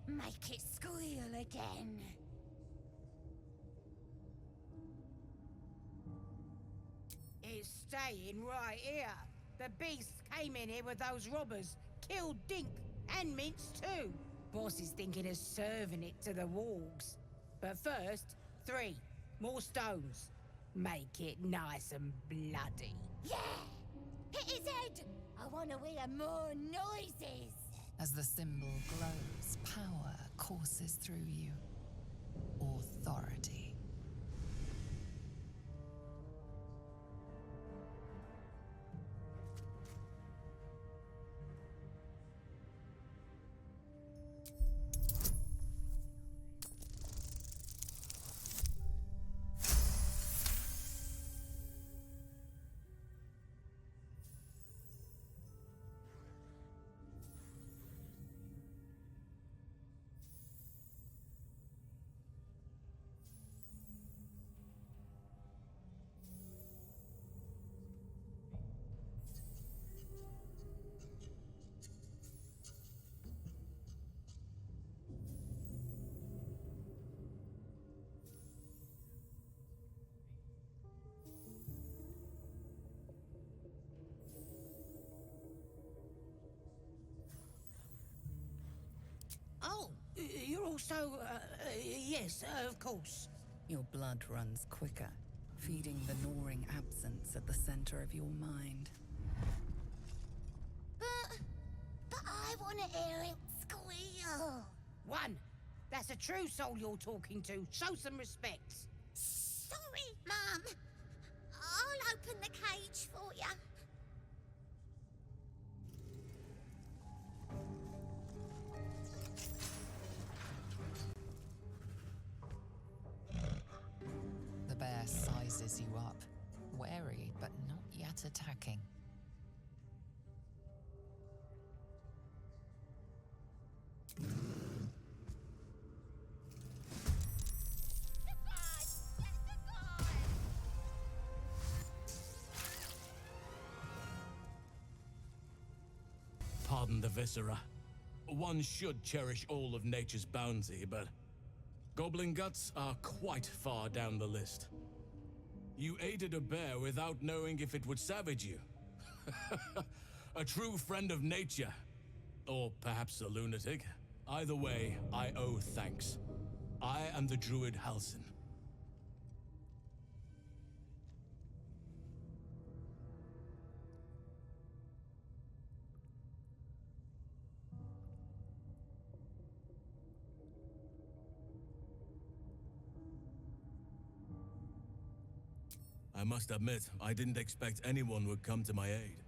Make it squeal again. It's staying right here. The beasts came in here with those robbers, killed Dink and Mince too. Boss is thinking of serving it to the wargs. But first, 3 more stones. Make it nice and bloody. Yeah! Hit his head! I want to hear more noises. As the symbol glows, power courses through you. Authority. Oh, you're also, yes, of course. Your blood runs quicker, feeding the gnawing absence at the center of your mind. But I want to hear it squeal. 1. That's a true soul you're talking to. Show some respect. Sorry, Mum. I'll open the cage for you. The bear sizes you up, wary but not yet attacking. Pardon the viscera. One should cherish all of nature's bounty, but goblin guts are quite far down the list. You aided a bear without knowing if it would savage you. A true friend of nature. Or perhaps a lunatic. Either way, I owe thanks. I am the druid Halsin. I must admit, I didn't expect anyone would come to my aid.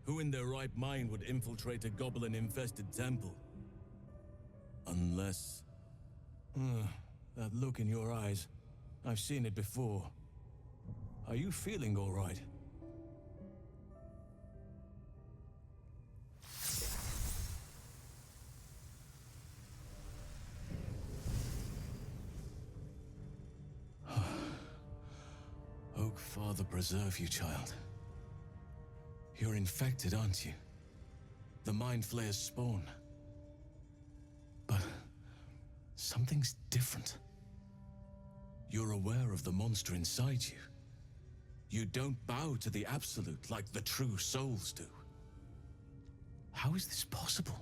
Who in their right mind would infiltrate a goblin-infested temple? Unless... that look in your eyes. I've seen it before. Are you feeling all right? Oak Father preserve you, child. You're infected, aren't you? The Mind Flayer's spawn. But something's different. You're aware of the monster inside you. You don't bow to the Absolute like the true souls do. How is this possible?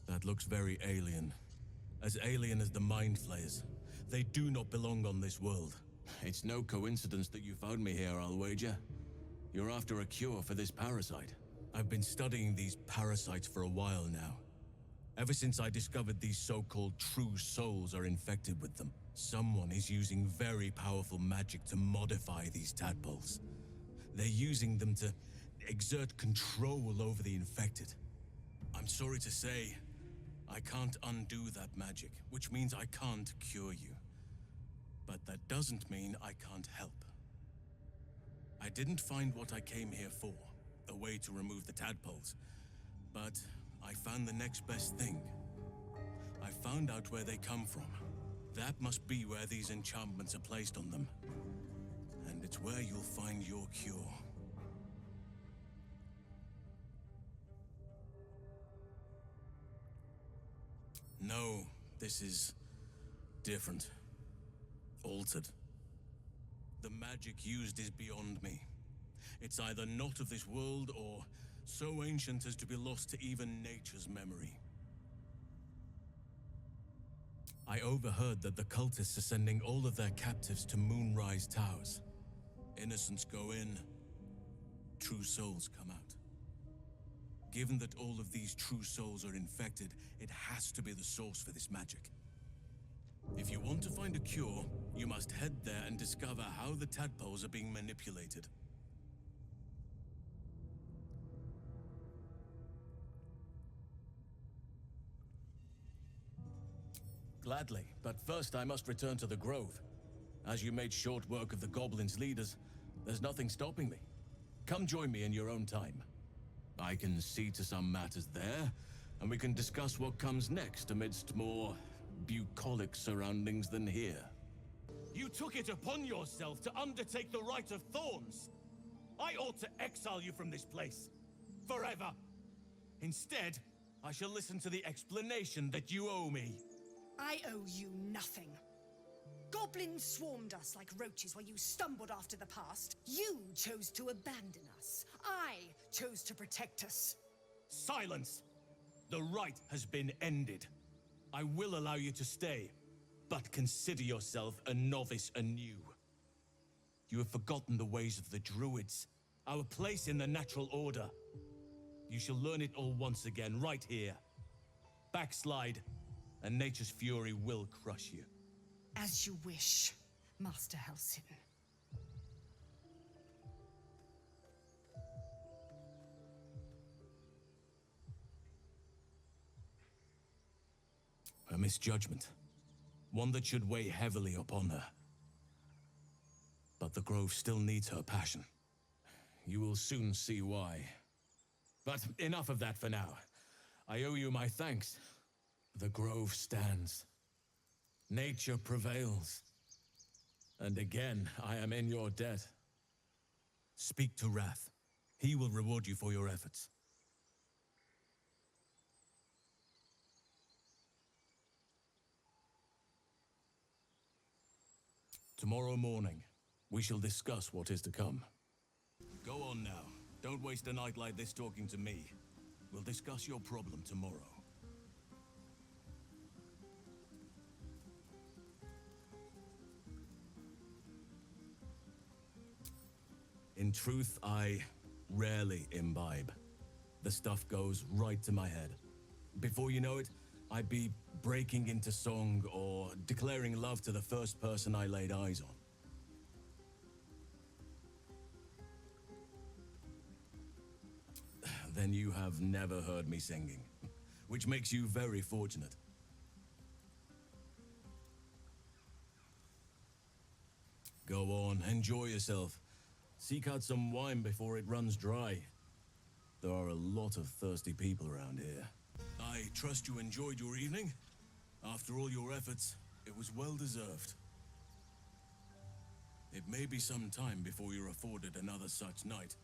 That looks very alien. As alien as the Mind Flayers. They do not belong on this world. It's no coincidence that you found me here, I'll wager. You're after a cure for this parasite. I've been studying these parasites for a while now. Ever since I discovered these so-called true souls are infected with them. Someone is using very powerful magic to modify these tadpoles. They're using them to exert control over the infected. I'm sorry to say, I can't undo that magic, which means I can't cure you. But that doesn't mean I can't help. I didn't find what I came here for, a way to remove the tadpoles, but I found the next best thing. I found out where they come from. That must be where these enchantments are placed on them. And it's where you'll find your cure. No, this is different. Altered. The magic used is beyond me. It's either not of this world or so ancient as to be lost to even nature's memory. I overheard that the cultists are sending all of their captives to Moonrise Towers. Innocents go in, true souls come out. Given that all of these true souls are infected, it has to be the source for this magic. If you want to find a cure, you must head there and discover how the tadpoles are being manipulated. Gladly, but first I must return to the Grove. As you made short work of the goblins' leaders, there's nothing stopping me. Come join me in your own time. I can see to some matters there, and we can discuss what comes next amidst more bucolic surroundings than here. You took it upon yourself to undertake the Rite of Thorns. I ought to exile you from this place. Forever. Instead, I shall listen to the explanation that you owe me. I owe you nothing. Goblins swarmed us like roaches while you stumbled after the past. You chose to abandon us. I chose to protect us. Silence! The rite has been ended. I will allow you to stay, but consider yourself a novice anew. You have forgotten the ways of the Druids, our place in the natural order. You shall learn it all once again, right here. Backslide, and nature's fury will crush you. As you wish, Master Halsin. A misjudgment. One that should weigh heavily upon her. But the Grove still needs her passion. You will soon see why. But enough of that for now. I owe you my thanks. The Grove stands. Nature prevails. And again, I am in your debt. Speak to Wrath. He will reward you for your efforts. Tomorrow morning, we shall discuss what is to come. Go on now. Don't waste a night like this talking to me. We'll discuss your problem tomorrow. In truth, I rarely imbibe. The stuff goes right to my head. Before you know it, I'd be breaking into song or declaring love to the first person I laid eyes on. Then you have never heard me singing, which makes you very fortunate. Go on, enjoy yourself. Seek out some wine before it runs dry. There are a lot of thirsty people around here. I trust you enjoyed your evening. After all your efforts, it was well deserved. It may be some time before you're afforded another such night.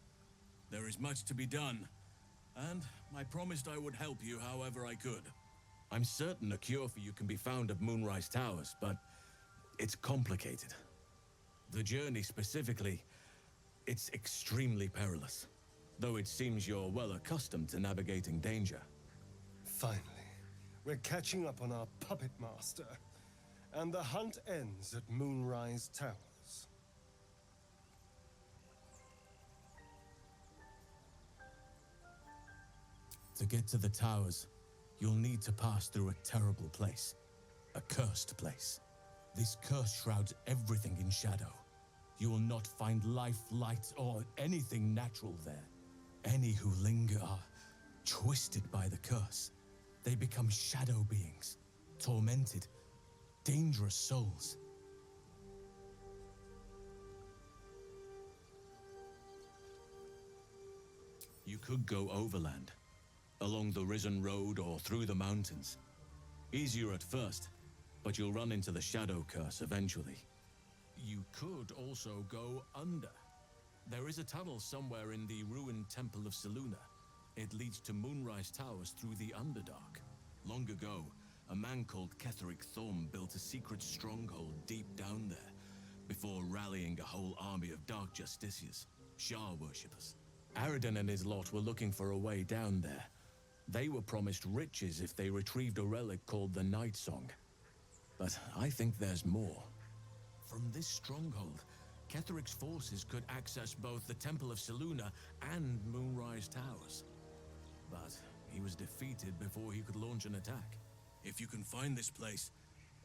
There is much to be done, and I promised I would help you however I could. I'm certain a cure for you can be found at Moonrise Towers, but it's complicated. The journey specifically, it's extremely perilous, though it seems you're well accustomed to navigating danger. Finally, we're catching up on our puppet master, and the hunt ends at Moonrise Towers. To get to the towers, you'll need to pass through a terrible place. A cursed place. This curse shrouds everything in shadow. You will not find life, light, or anything natural there. Any who linger are twisted by the curse. They become shadow beings, tormented, dangerous souls. You could go overland, along the Risen Road or through the mountains. Easier at first, but you'll run into the Shadow Curse eventually. You could also go under. There is a tunnel somewhere in the ruined Temple of Selûne. It leads to Moonrise Towers through the Underdark. Long ago, a man called Ketheric Thorm built a secret stronghold deep down there, before rallying a whole army of Dark Justiciars, Shah worshippers. Riordan and his lot were looking for a way down there. They were promised riches if they retrieved a relic called the Night Song. But I think there's more. From this stronghold, Ketheric's forces could access both the Temple of Selûne and Moonrise Towers. But he was defeated before he could launch an attack. If you can find this place,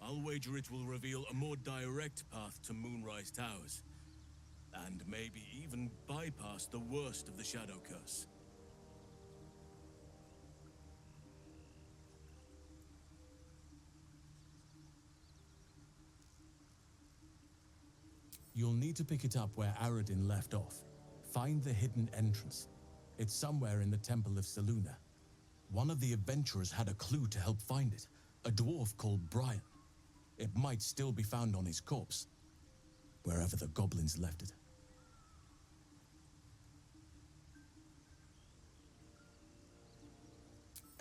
I'll wager it will reveal a more direct path to Moonrise Towers. And maybe even bypass the worst of the Shadow Curse. You'll need to pick it up where Riordan left off. Find the hidden entrance. It's somewhere in the Temple of Selûne. One of the adventurers had a clue to help find it. A dwarf called Brian. It might still be found on his corpse, wherever the goblins left it.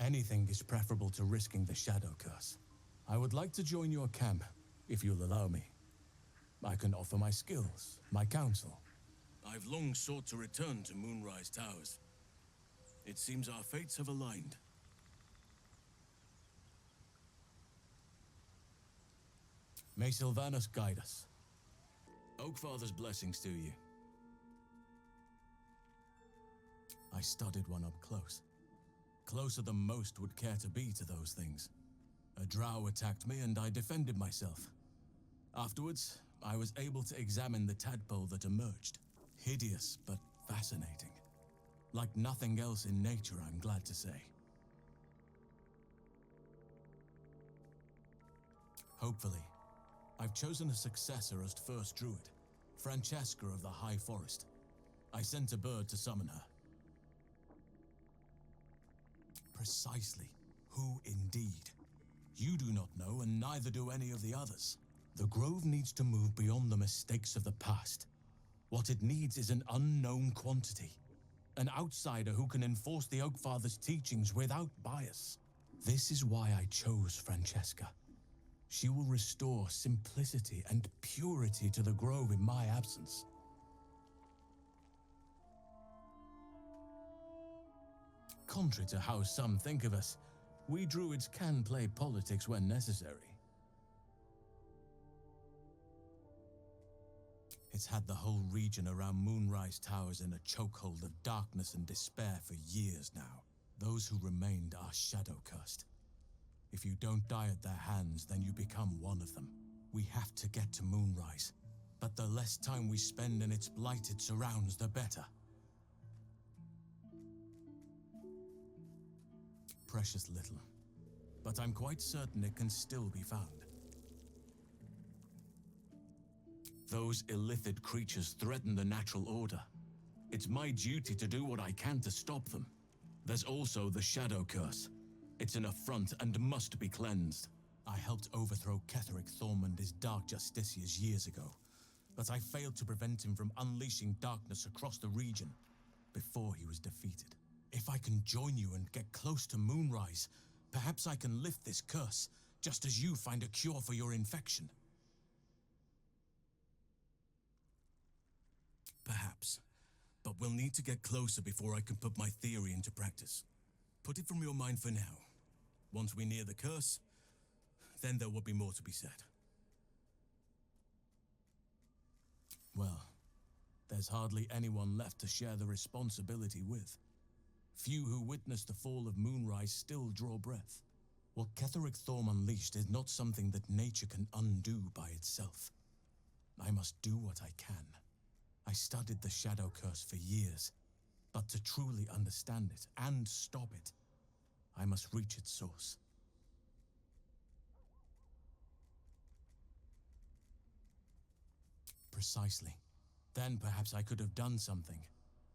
Anything is preferable to risking the Shadow Curse. I would like to join your camp, if you'll allow me. I can offer my skills, my counsel. I've long sought to return to Moonrise Towers. It seems our fates have aligned. May Sylvanas guide us. Oakfather's blessings to you. I studied one up close. Closer than most would care to be to those things. A drow attacked me and I defended myself. Afterwards, I was able to examine the tadpole that emerged. Hideous, but fascinating. Like nothing else in nature, I'm glad to say. Hopefully, I've chosen a successor as first druid, Francesca of the High Forest. I sent a bird to summon her. Precisely. Who indeed? You do not know, and neither do any of the others. The Grove needs to move beyond the mistakes of the past. What it needs is an unknown quantity. An outsider who can enforce the Oakfather's teachings without bias. This is why I chose Francesca. She will restore simplicity and purity to the Grove in my absence. Contrary to how some think of us, we druids can play politics when necessary. It's had the whole region around Moonrise Towers in a chokehold of darkness and despair for years now. Those who remained are shadow-cursed. If you don't die at their hands, then you become one of them. We have to get to Moonrise, but the less time we spend in its blighted surrounds, the better. Precious little, but I'm quite certain it can still be found. Those illithid creatures threaten the natural order. It's my duty to do what I can to stop them. There's also the Shadow Curse. It's an affront and must be cleansed. I helped overthrow Ketheric Thorm and his Dark Justiciars years ago, but I failed to prevent him from unleashing darkness across the region before he was defeated. If I can join you and get close to Moonrise, perhaps I can lift this curse, just as you find a cure for your infection. Perhaps, but we'll need to get closer before I can put my theory into practice. Put it from your mind for now. Once we near the curse, then there will be more to be said. Well, there's hardly anyone left to share the responsibility with. Few who witnessed the fall of Moonrise still draw breath. What Ketheric Thorm unleashed is not something that nature can undo by itself. I must do what I can. I studied the Shadow Curse for years, but to truly understand it and stop it, I must reach its source. Precisely. Then perhaps I could have done something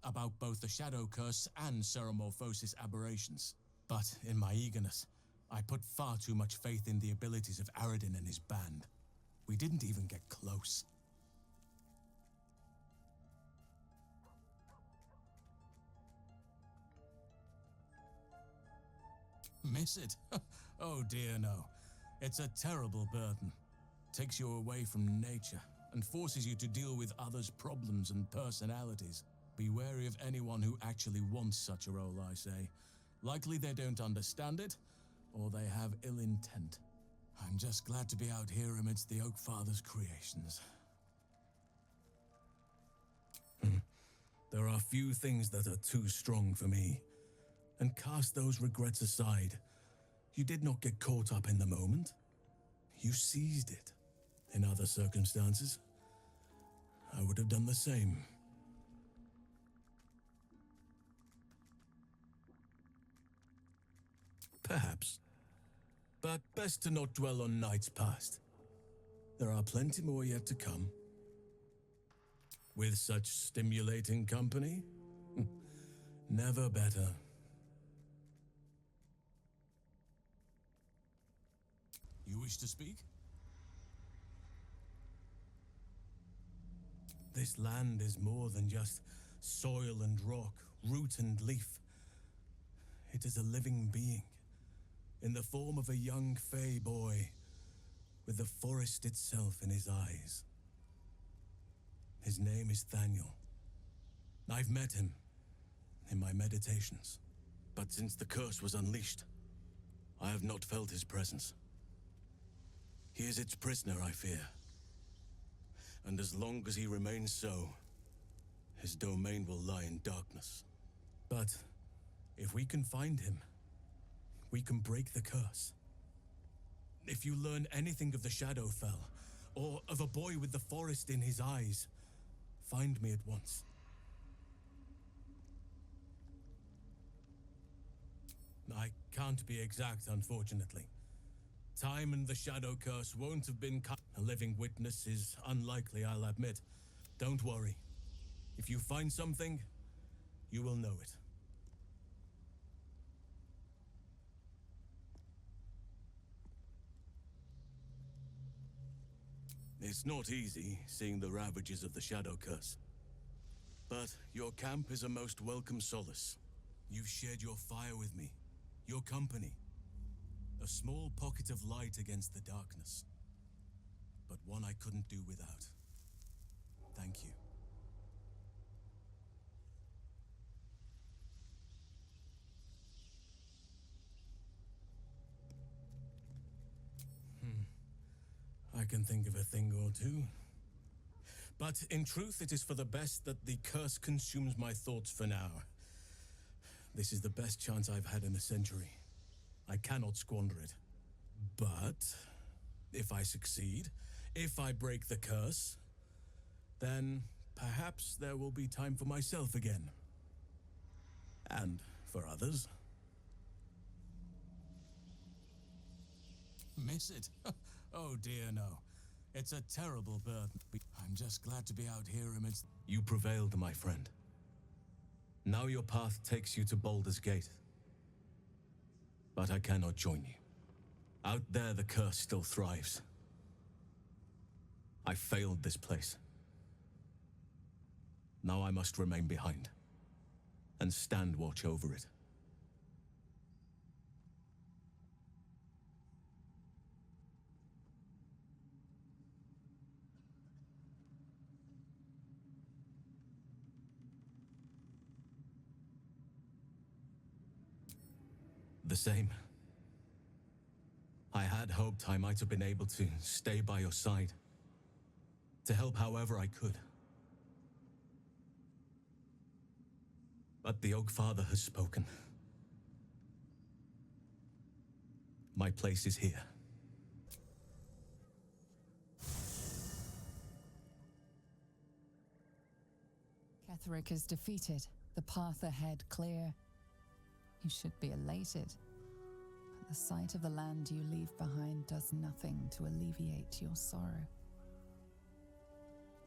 about both the Shadow Curse and Ceremorphosis aberrations. But in my eagerness, I put far too much faith in the abilities of Riordan and his band. We didn't even get close. Miss it? Oh dear, no. It's a terrible burden. Takes you away from nature and forces you to deal with others' problems and personalities. Be wary of anyone who actually wants such a role, I say. Likely they don't understand it, or they have ill intent. I'm just glad to be out here amidst the Oak Father's creations. There are few things that are too strong for me. And cast those regrets aside. You did not get caught up in the moment. You seized it. In other circumstances, I would have done the same. Perhaps. But best to not dwell on nights past. There are plenty more yet to come. With such stimulating company, never better. You wish to speak? This land is more than just soil and rock, root and leaf. It is a living being, in the form of a young fey boy, with the forest itself in his eyes. His name is Thaniel. I've met him in my meditations, but since the curse was unleashed, I have not felt his presence. He is its prisoner, I fear. And as long as he remains so, his domain will lie in darkness. But if we can find him, we can break the curse. If you learn anything of the Shadowfell, or of a boy with the forest in his eyes, find me at once. I can't be exact, unfortunately. Time and the Shadow Curse won't have been a living witness is unlikely, I'll admit. Don't worry. If you find something, you will know it. It's not easy, seeing the ravages of the Shadow Curse. But your camp is a most welcome solace. You've shared your fire with me, your company. A small pocket of light against the darkness. But one I couldn't do without. Thank you. I can think of a thing or two. But in truth, it is for the best that the curse consumes my thoughts for now. This is the best chance I've had in a century. I cannot squander it. But if I succeed, if I break the curse, then perhaps there will be time for myself again. And for others. Miss it? Oh dear, no. It's a terrible burden. I'm just glad to be out here amidst... You prevailed, my friend. Now your path takes you to Baldurs Gate. But I cannot join you. Out there, the curse still thrives. I failed this place. Now I must remain behind. And stand watch over it. The same. I had hoped I might have been able to stay by your side. To help however I could. But the Oak Father has spoken. My place is here. Ketheric is defeated, the path ahead clear. You should be elated. But the sight of the land you leave behind does nothing to alleviate your sorrow.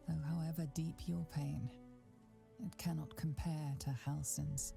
Though however deep your pain, it cannot compare to Halsin's.